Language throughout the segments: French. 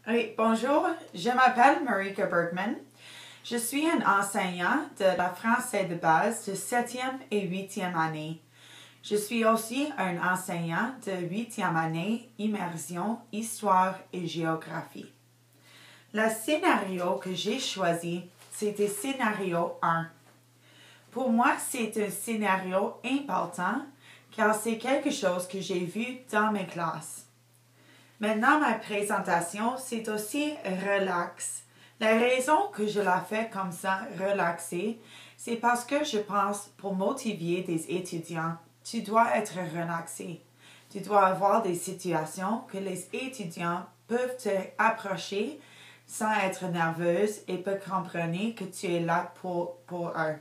Oui, bonjour, je m'appelle Marika Bergman. Je suis un enseignant de la français de base de 7e et 8e année. Je suis aussi un enseignant de 8e année, immersion, histoire et géographie. Le scénario que j'ai choisi, c'était scénario 1. Pour moi, c'est un scénario important car c'est quelque chose que j'ai vu dans mes classes. Maintenant, ma présentation, c'est aussi relax. La raison que je la fais comme ça, relaxée, c'est parce que je pense pour motiver des étudiants, tu dois être relaxé. Tu dois avoir des situations que les étudiants peuvent te approcher sans être nerveuse et peuvent comprendre que tu es là pour eux.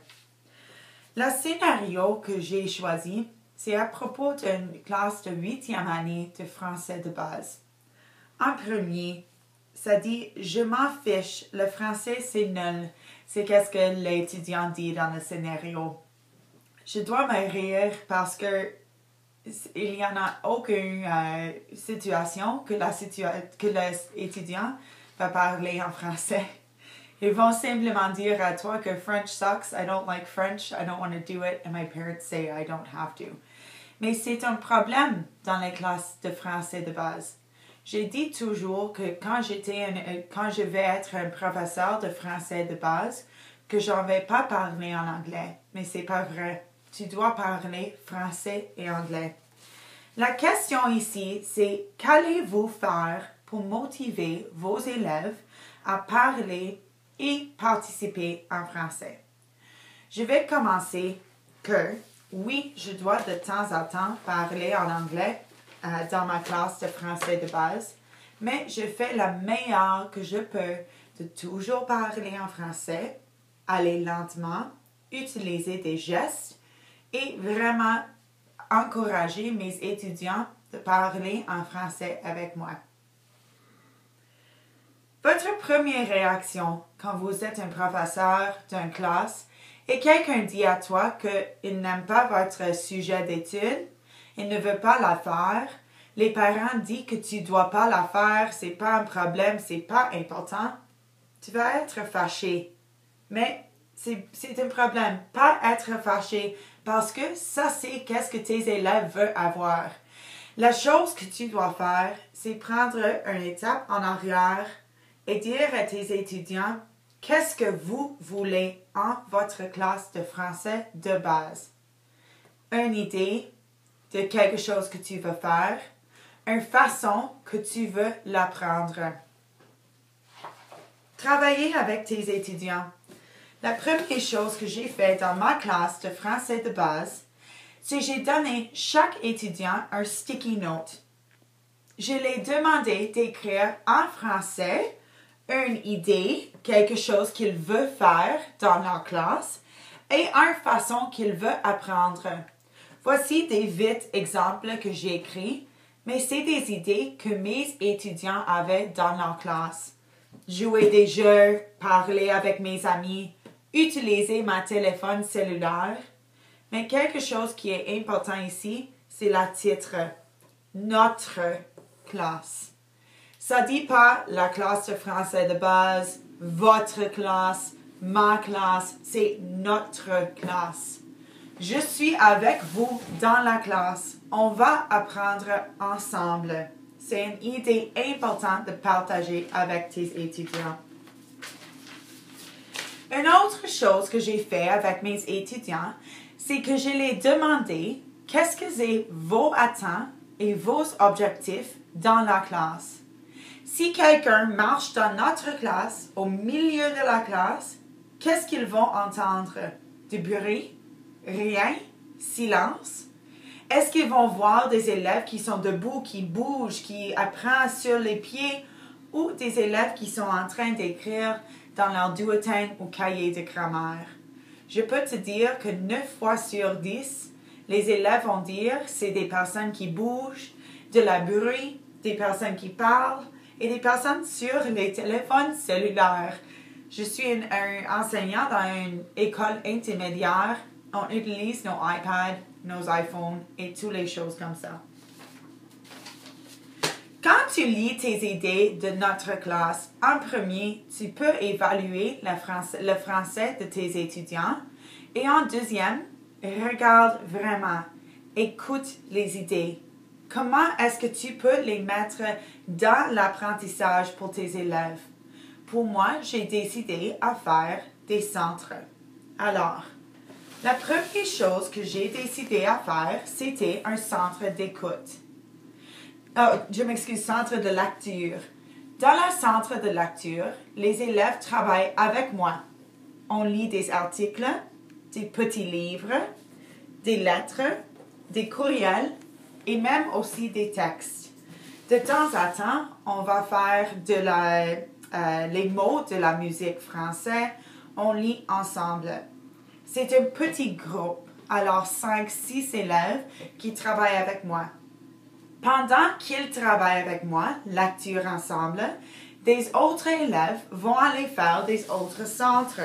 Le scénario que j'ai choisi, c'est à propos d'une classe de 8e année de français de base. En premier, ça dit « Je m'en fiche, le français c'est nul ». C'est qu'est-ce que l'étudiant dit dans le scénario. Je dois me rire parce que il n'y en a aucune situation que l'étudiant va parler en français. Ils vont simplement dire à toi que French sucks, I don't like French, I don't want to do it, and my parents say I don't have to. Mais c'est un problème dans les classes de français de base. J'ai dit toujours que quand je vais être un professeur de français de base, que je ne vais pas parler en anglais. Mais c'est pas vrai. Tu dois parler français et anglais. La question ici, c'est qu'allez-vous faire pour motiver vos élèves à parler et participer en français? Je vais commencer que, oui, je dois de temps en temps parler en anglais dans ma classe de français de base, mais je fais la meilleure que je peux de toujours parler en français, aller lentement, utiliser des gestes et vraiment encourager mes étudiants de parler en français avec moi. Votre première réaction quand vous êtes un professeur d'une classe et quelqu'un dit à toi qu'il n'aime pas votre sujet d'étude, il ne veut pas la faire, les parents disent que tu ne dois pas la faire, c'est pas un problème, c'est pas important, tu vas être fâché. Mais c'est un problème, pas être fâché, parce que ça c'est qu'est-ce que tes élèves veulent avoir. La chose que tu dois faire, c'est prendre une étape en arrière et dire à tes étudiants qu'est-ce que vous voulez en votre classe de français de base. Une idée de quelque chose que tu veux faire, une façon que tu veux l'apprendre. Travailler avec tes étudiants. La première chose que j'ai faite dans ma classe de français de base, c'est que j'ai donné chaque étudiant un sticky note. Je leur ai demandé d'écrire en français une idée, quelque chose qu'ils veulent faire dans leur classe et une façon qu'ils veulent apprendre. Voici des vite exemples que j'ai écrits, mais c'est des idées que mes étudiants avaient dans leur classe. Jouer des jeux, parler avec mes amis, utiliser mon téléphone cellulaire. Mais quelque chose qui est important ici, c'est le titre. Notre classe. Ça ne dit pas la classe de français de base, votre classe, ma classe, c'est notre classe. Je suis avec vous dans la classe. On va apprendre ensemble. C'est une idée importante de partager avec tes étudiants. Une autre chose que j'ai fait avec mes étudiants, c'est que je les ai demandé qu'est-ce que c'est vos attentes et vos objectifs dans la classe. Si quelqu'un marche dans notre classe, au milieu de la classe, qu'est-ce qu'ils vont entendre? Du bruit? Rien? Silence? Est-ce qu'ils vont voir des élèves qui sont debout, qui bougent, qui apprennent sur les pieds ou des élèves qui sont en train d'écrire dans leur bulletin ou cahier de grammaire? Je peux te dire que 9 fois sur 10, les élèves vont dire que c'est des personnes qui bougent, de la bruit, des personnes qui parlent et des personnes sur les téléphones cellulaires. Je suis un enseignant dans une école intermédiaire. On utilise nos iPads, nos iPhones et toutes les choses comme ça. Quand tu lis tes idées de notre classe, en premier, tu peux évaluer le français de tes étudiants. Et en deuxième, regarde vraiment, écoute les idées. Comment est-ce que tu peux les mettre dans l'apprentissage pour tes élèves? Pour moi, j'ai décidé à faire des centres. Alors, la première chose que j'ai décidé à faire, c'était un centre d'écoute. Je m'excuse, centre de lecture. Dans le centre de lecture, les élèves travaillent avec moi. On lit des articles, des petits livres, des lettres, des courriels et même aussi des textes. De temps à temps, on va faire les mots de la musique française. On lit ensemble. C'est un petit groupe, alors 5-6 élèves qui travaillent avec moi. Pendant qu'ils travaillent avec moi, lecture ensemble, des autres élèves vont aller faire des autres centres.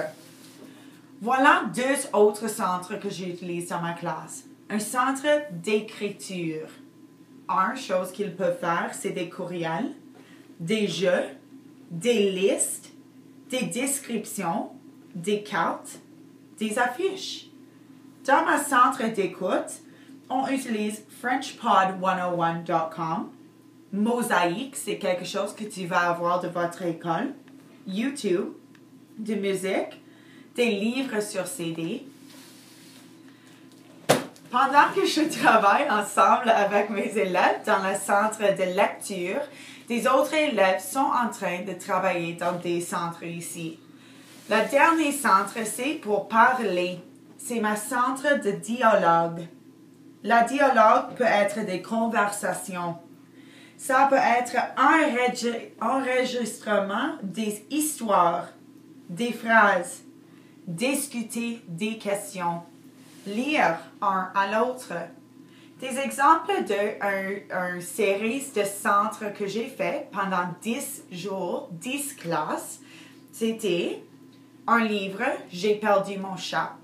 Voilà 2 autres centres que j'utilise dans ma classe. Un centre d'écriture. Une chose qu'ils peuvent faire, c'est des courriels, des jeux, des listes, des descriptions, des cartes, des affiches. Dans ma centre d'écoute, on utilise FrenchPod101.com. Mosaïque, c'est quelque chose que tu vas avoir de votre école. YouTube, de musique, des livres sur CD. Pendant que je travaille ensemble avec mes élèves dans le centre de lecture, des autres élèves sont en train de travailler dans des centres ici. Le dernier centre, c'est pour parler. C'est ma centre de dialogue. Le dialogue peut être des conversations. Ça peut être un enregistrement des histoires, des phrases, discuter des questions, lire un à l'autre. Des exemples d'une série de centres que j'ai fait pendant 10 jours, 10 classes, c'était un livre, J'ai perdu mon chat.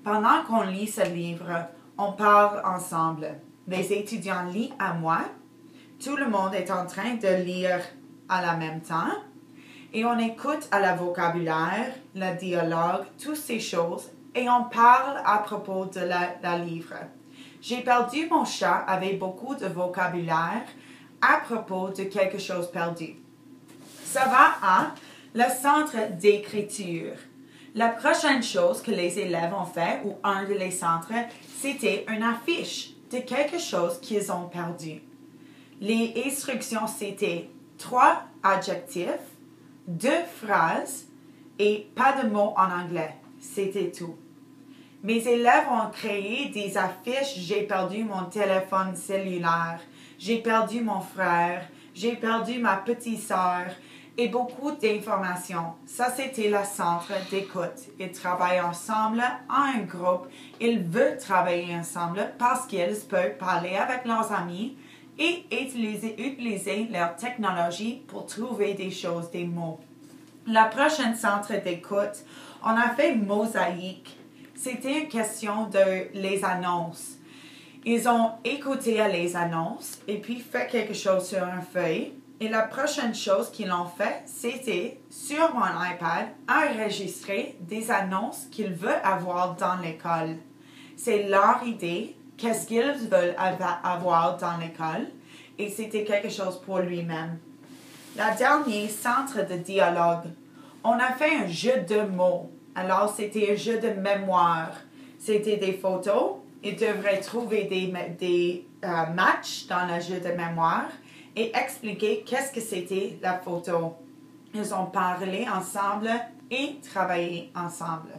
Pendant qu'on lit ce livre, on parle ensemble. Les étudiants lisent à moi. Tout le monde est en train de lire à la même temps. Et on écoute à la vocabulaire, le dialogue, toutes ces choses. Et on parle à propos de la livre. J'ai perdu mon chat avec beaucoup de vocabulaire à propos de quelque chose perdu. Ça va à le centre d'écriture. La prochaine chose que les élèves ont fait, ou un de les centres, c'était une affiche de quelque chose qu'ils ont perdu. Les instructions, c'était 3 adjectifs, 2 phrases et pas de mots en anglais. C'était tout. Mes élèves ont créé des affiches. J'ai perdu mon téléphone cellulaire. J'ai perdu mon frère. J'ai perdu ma petite sœur. Et beaucoup d'informations. Ça, c'était le centre d'écoute. Ils travaillent ensemble en un groupe. Ils veulent travailler ensemble parce qu'ils peuvent parler avec leurs amis et utiliser leur technologie pour trouver des choses, des mots. La prochaine centre d'écoute, on a fait mosaïque. C'était une question de les annonces. Ils ont écouté les annonces et puis fait quelque chose sur une feuille. Et la prochaine chose qu'ils ont fait, c'était sur mon iPad, enregistrer des annonces qu'ils veulent avoir dans l'école. C'est leur idée, qu'est-ce qu'ils veulent avoir dans l'école, et c'était quelque chose pour lui-même. Le dernier centre de dialogue, on a fait un jeu de mots. Alors, c'était un jeu de mémoire. C'était des photos. Ils devraient trouver des matchs dans le jeu de mémoire et expliquer qu'est-ce que c'était la photo. Ils ont parlé ensemble et travaillé ensemble.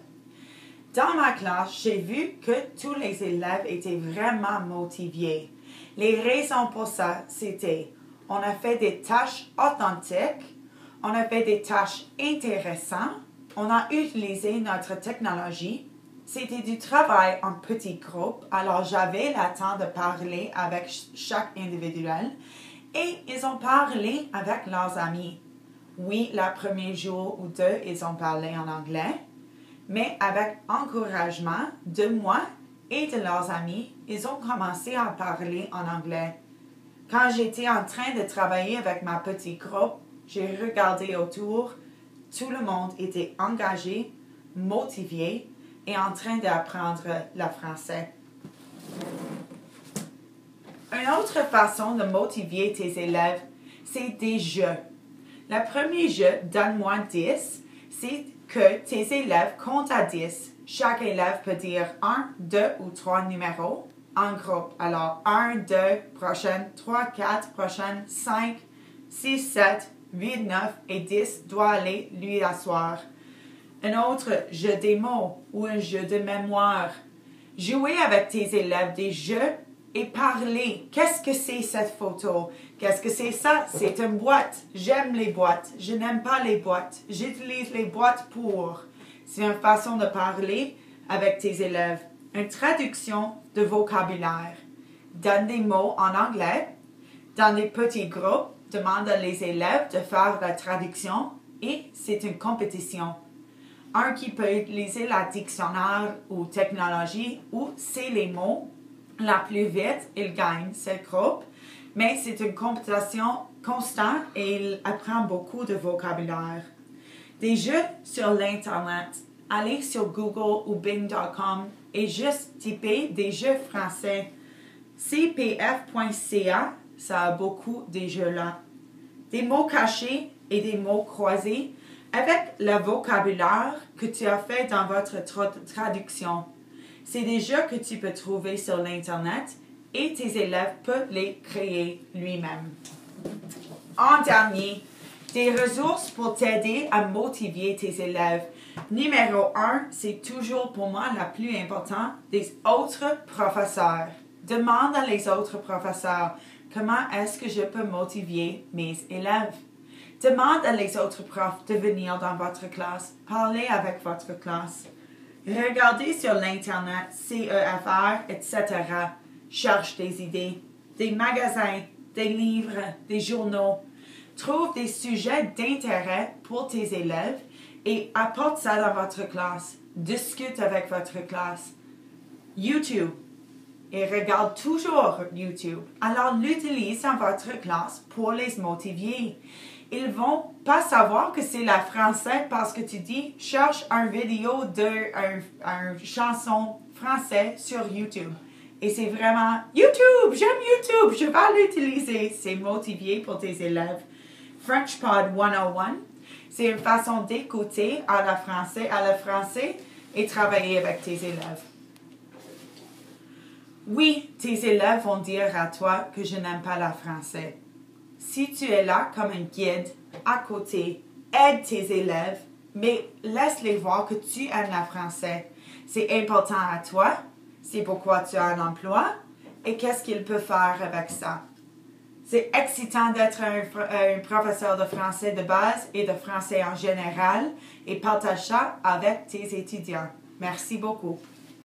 Dans ma classe, j'ai vu que tous les élèves étaient vraiment motivés. Les raisons pour ça, c'était on a fait des tâches authentiques, on a fait des tâches intéressantes, on a utilisé notre technologie. C'était du travail en petit groupe, alors j'avais le temps de parler avec chaque individuel. Et ils ont parlé avec leurs amis. Oui, le premier jour ou 2, ils ont parlé en anglais, mais avec encouragement de moi et de leurs amis, ils ont commencé à parler en anglais. Quand j'étais en train de travailler avec ma petite groupe, j'ai regardé autour. Tout le monde était engagé, motivé et en train d'apprendre le français. Une autre façon de motiver tes élèves, c'est des jeux. Le premier jeu, donne-moi 10, c'est que tes élèves comptent à 10. Chaque élève peut dire 1, 2 ou 3 numéros en groupe. Alors, 1, 2, prochaine, 3, 4, prochaine, 5, 6, 7, 8, 9 et 10 doit aller lui asseoir. Un autre jeu des mots ou un jeu de mémoire. Jouer avec tes élèves des jeux et parler. Qu'est-ce que c'est cette photo? Qu'est-ce que c'est ça? C'est une boîte. J'aime les boîtes. Je n'aime pas les boîtes. J'utilise les boîtes pour. C'est une façon de parler avec tes élèves. Une traduction de vocabulaire. Donne des mots en anglais. Dans des petits groupes, demande à les élèves de faire la traduction et c'est une compétition. Un qui peut utiliser la dictionnaire ou technologie ou c'est les mots la plus vite, il gagne ce groupe. Mais c'est une compétition constante et il apprend beaucoup de vocabulaire. Des jeux sur l'Internet. Allez sur Google ou Bing.com et juste typez des jeux français. CPF.ca, ça a beaucoup de jeux là. Des mots cachés et des mots croisés avec le vocabulaire que tu as fait dans votre traduction. C'est des jeux que tu peux trouver sur l'Internet et tes élèves peuvent les créer lui-même. En dernier, des ressources pour t'aider à motiver tes élèves. Numéro 1, c'est toujours pour moi la plus importante, des autres professeurs. Demande à les autres professeurs, comment est-ce que je peux motiver mes élèves? Demande à les autres profs de venir dans votre classe, parler avec votre classe. Regardez sur l'Internet, CEFR, etc. Cherche des idées, des magasins, des livres, des journaux. Trouve des sujets d'intérêt pour tes élèves et apporte ça dans votre classe. Discute avec votre classe. YouTube. Et regarde toujours YouTube. Alors l'utilise dans votre classe pour les motiver. Ils vont pas savoir que c'est la français parce que tu dis cherche une vidéo d'une chanson française sur YouTube. Et c'est vraiment YouTube, j'aime YouTube, je vais l'utiliser. C'est motivé pour tes élèves. FrenchPod 101, c'est une façon d'écouter à le français et travailler avec tes élèves. Oui, tes élèves vont dire à toi que je n'aime pas le français. Si tu es là comme un guide, à côté, aide tes élèves, mais laisse-les voir que tu aimes le français. C'est important à toi, c'est pourquoi tu as un emploi, et qu'est-ce qu'ils peuvent faire avec ça. C'est excitant d'être un professeur de français de base et de français en général, et partage ça avec tes étudiants. Merci beaucoup.